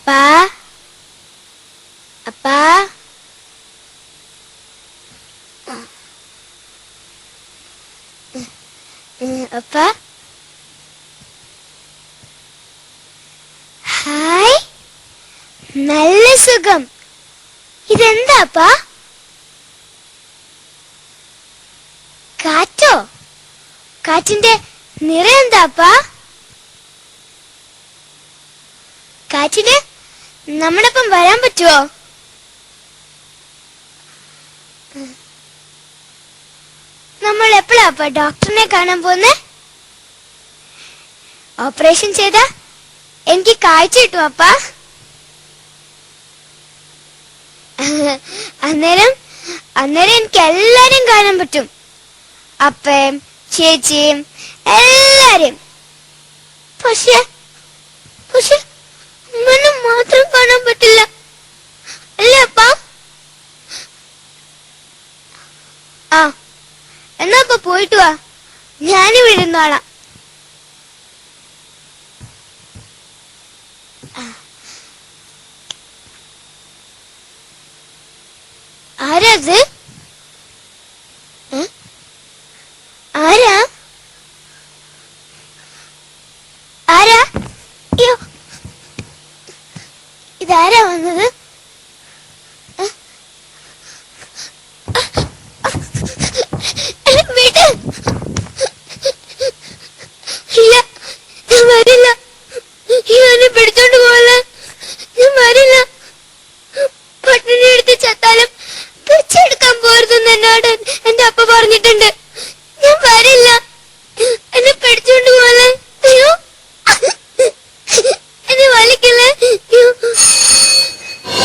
അപ്പാ അപ്പാ അപ്പാ ഹായ്, നല്ല സുഖം. ഇതെന്താപ്പാ? കാറ്റോ? കാറ്റിന്റെ നിറം എന്താപ്പാ? കാറ്റിന് നമ്മടൊപ്പം വരാൻ പറ്റുമോ? നമ്മൾ എപ്പോഴാപ്പാ ഡോക്ടറിനെ കാണാൻ പോന്നെ? ഓപ്പറേഷൻ ചെയ്താ എനിക്ക് കാഴ്ച കിട്ടും അപ്പാ? അന്നേരം എനിക്ക് എല്ലാരും കാണാൻ പറ്റും. അപ്പയും ചേച്ചിയും എല്ലാരും. പക്ഷെ അമ്മനെ മാത്രം കാണാൻ പറ്റില്ല അല്ലേ അപ്പാ? ആ, എന്നാ അപ്പ പോയിട്ട് വാ, ഞാനും ഇരുന്നോളാം. ആരാ അത്?